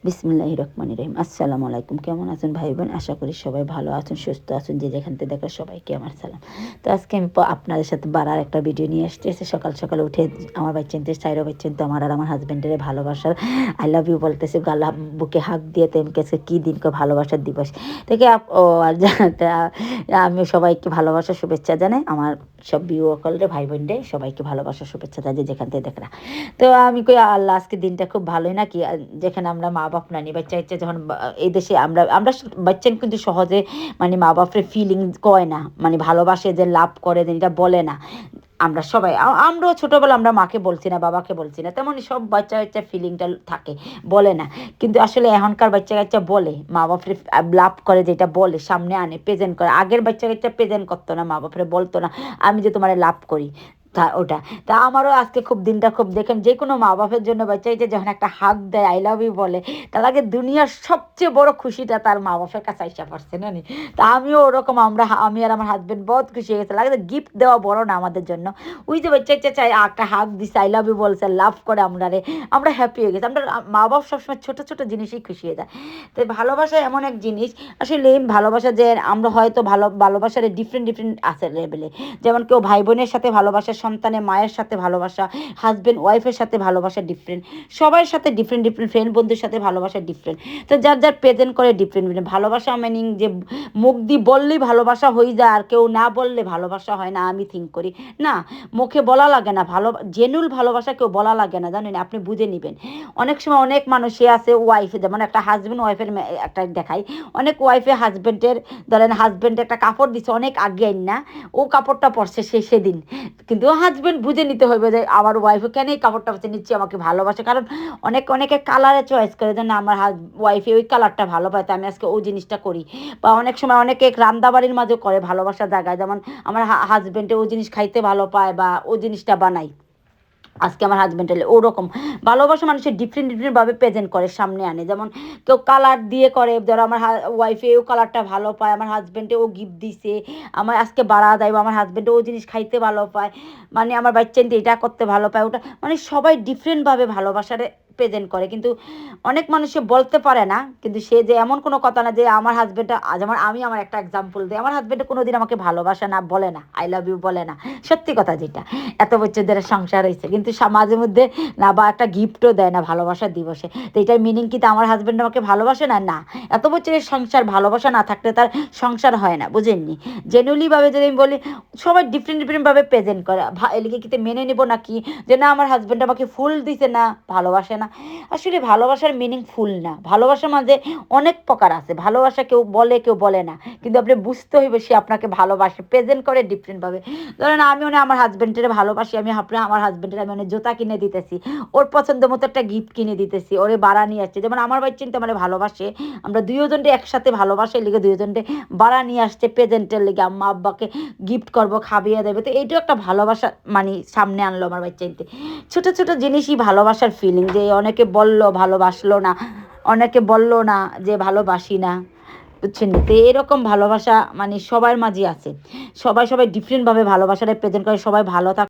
বিসমিল্লাহির রহমানির রহিম। আসসালামু আলাইকুম। কেমন আছেন ভাই বোন? আশা করি সবাই ভালো আছেন, সুস্থ আছেন। যে যেখান থেকে দেখো সবাইকে আমার সালাম। তো আজকে আমি আপনাদের সাথে বাড়ার একটা ভিডিও নিয়ে এসেছি। সকাল সকাল উঠে আমার বাচ্চাদের সাইরো বাচ্চাদের আমার আর আমার হাজব্যান্ডের ভালোবাসার আই লাভ ইউ বলতেছে, গালা বুকে হাক দিয়ে তেমকে কী দিন ভালোবাসার দিবস থেকে আর আমি সবাইকে ভালোবাসার শুভেচ্ছা জানাই। আমার সব বিওকলরে ভাই বোনদের সবাইকে ভালোবাসার শুভেচ্ছা জানাই, যে যেখান থেকে দেখরা। তো আমি কই আল্লাহ, আজকে দিনটা খুব ভালোই নাকি, যেখানে আমরা মা বাপ নানি বাচ্চা ইচ্ছা যখন এই দেশে আমরা আমরা বাচ্চা কিন্তু সহজে মানে মা বাপের ফিলিং কয় না, মানে ভালোবাসে যে লাভ করে যে এটা বলে না। আমরা সবাই আমরাও ছোটোবেলা আমরা মাকে বলছি না, বাবাকে বলছি না, তেমনই সব বাচ্চা বাচ্চা ফিলিংটা থাকে, বলে না। কিন্তু আসলে এখনকার বাচ্চা কাচ্চা বলে, মা বাপরে লাভ করে, যেটা বলে সামনে আনে, প্রেজেন্ট করে। আগের বাচ্চা কাচ্চা প্রেজেন্ট করতো না, মা বাপরে বলতো না আমি যে তোমার লাভ করি, তা ওটা। তা আমারও আজকে খুব দিনটা খুব, দেখেন যে কোনো মা বাপের জন্য বাচ্চাইতে যখন একটা হাত দেয়, আই লাভ ইউ বলে, তার আগে দুনিয়ার সবচেয়ে বড় খুশিটা তার মা বাপের কাছে আইসা পারছে না নি। তা আমিও ওরকম, আমি আর আমার হাজব্যান্ড বহুত খুশি হয়ে গেছে। লাগে গিফট দেওয়া বড় না আমাদের জন্য, ওই যে বাচ্চা চাই একটা হাত দিচ্ছে, আই লাভ ইউ বলছে, লাভ করে আমরা হ্যাপি হয়ে গেছি। আমরা মা বাপ সবসময় ছোটো ছোটো জিনিসই খুশি হয়ে যায়। তো ভালোবাসা এমন এক জিনিস, আসলে ভালোবাসা যে আমরা হয়তো ভালোবাসার ডিফারেন্ট ডিফারেন্ট আছে লেভেলে। যেমন কেউ ভাই বোনের সাথে ভালোবাসা, সন্তানের মায়ের সাথে ভালোবাসা, হাজব্যান্ড ওয়াইফের সাথে ভালোবাসা ডিফারেন্ট, সবার সাথে ডিফারেন্ট ডিফারেন্ট, ফ্রেন্ড বন্ধুর সাথে ভালোবাসা ডিফারেন্ট। তো যার যার প্রেজেন্ট করে ডিফারেন্ট ডিফারেন্ট ভালোবাসা, মিনিং যে মুখ দিয়ে বললেই ভালোবাসা হয়ে যায় আর কেউ না বললে ভালোবাসা হয় না, আমি থিঙ্ক করি না। মুখে বলা লাগে না, জেনুইন ভালোবাসা কেউ বলা লাগে না, জানেন, আপনি বুঝে নেবেন। অনেক সময় অনেক মানুষই আছে ওয়াইফে, যেমন একটা হাজব্যান্ড ওয়াইফের একটা দেখাই, অনেক ওয়াইফে হাজব্যান্ডের, ধরেন হাজব্যান্ডে একটা কাপড় দিচ্ছে অনেক আগে না, ও কাপড়টা পরছে সেদিন, কিন্তু হাজব্যান্ড বুঝে নিতে হবে যে আমার ওয়াইফে কেন এই কাপড়টা পরছে, নিচ্ছে আমাকে ভালোবাসে। কারণ অনেকে কালারে চয়েস করে যে না, আমার ওয়াইফে ওই কালারটা ভালো পায়, তো আমি আজকে ওই জিনিসটা করি। বা অনেক সময় অনেকে রান্দাবাড়ির মাঝে করে ভালোবাসার জায়গায়, যেমন আমার হাজব্যান্ডে ওই জিনিস খাইতে ভালো পায় বা ওই জিনিসটা বানাই, আজকে আমার হাজব্যান্ড এলে ওরকম ভালোবাসা মানুষের ডিফারেন্ট ডিফারেন্টভাবে প্রেজেন্ট করে, সামনে আনে। যেমন কেউ কালার দিয়ে করে, ধরো আমার ওয়াইফে ও কালারটা ভালো পায়, আমার হাজব্যান্ডে ও গিফট দিছে, আমার আজকে বাড়া দেয়, বা আমার হাজব্যান্ডে ও জিনিস খাইতে ভালো পায়, মানে আমার বাচ্চা এটা করতে ভালো পায় ওটা, মানে সবাই ডিফারেন্টভাবে ভালোবাসারে প্রেজেন্ট করে। কিন্তু অনেক মানুষে বলতে পারে না, কিন্তু সে যে এমন কোনো কথা না যে আমার হাজব্যান্ডটা, যেমন আমি আমার একটা এক্সাম্পল দিই, আমার হাজব্যান্ডে কোনো দিন আমাকে ভালোবাসা না বলে না, আই লাভ ইউ বলে না, সত্যি কথা যেটা, এত বছর ধরে সংসার হয়েছে, কিন্তু মাঝে মধ্যে না, বা একটা গিফটও দেয় না ভালোবাসার দিবসে। তো এটার মিনিং কি আমার হাজব্যান্ড আমাকে ভালোবাসে না? না, এত বছরের সংসার, ভালোবাসা না থাকলে তার সংসার হয় না, বুঝেননি? জেনুইনলিভাবে যদি আমি বলি, সবাই ডিফারেন্ট ডিফারেন্টভাবে প্রেজেন্ট করে, এলিকে কিন্তু মেনে নেবো নাকি যে না আমার হাজব্যান্ড আমাকে ফুল দিছে না, ভালোবাসে না। আসলে ভালোবাসার মিনিং ফুল না, ভালোবাসার মাঝে অনেক প্রকার আছে। ভালোবাসা কেউ বলে কেউ বলে না, কিন্তু আপনি বুঝতে হইবে সে আপনাকে ভালোবাসে, প্রেজেন্ট করে ডিফারেন্টভাবে। ধরেন আমি আমার হাজব্যান্ডের ভালোবাসি, আমি আমার হাজব্যান্ডের আমি জুতা কিনে দিতেছি, ওর পছন্দ মতো একটা গিফট কিনে দিতেছি, ওরে বাড়া নিয়ে আসছে। যেমন আমার বাচ্চা কিন্তু আমার ভালোবাসে, আমরা দুজনকে একসাথে ভালোবাসে লিগে দুজনকে বাড়া নিয়ে আসছে, প্রেজেন্টের লিগে আম্মা আব্বাকে গিফট করবো, খাবিয়ে দেবে। তো এইটাও একটা ভালোবাসা, মানে সামনে আনলো আমার বাচ্চাতে। ছোটো ছোটো জিনিসই ভালোবাসার ফিলিং, যে অনেকে বললো ভালোবাসলো না, অনেকে বললো না যে ভালোবাসি না, বুঝছেন? তো এরকম ভালোবাসা মানে সবার মাঝে আছে, সবাই ডিফারেন্টভাবে ভালোবাসাটা প্রেজেন্ট করে। সবাই ভালো থাক।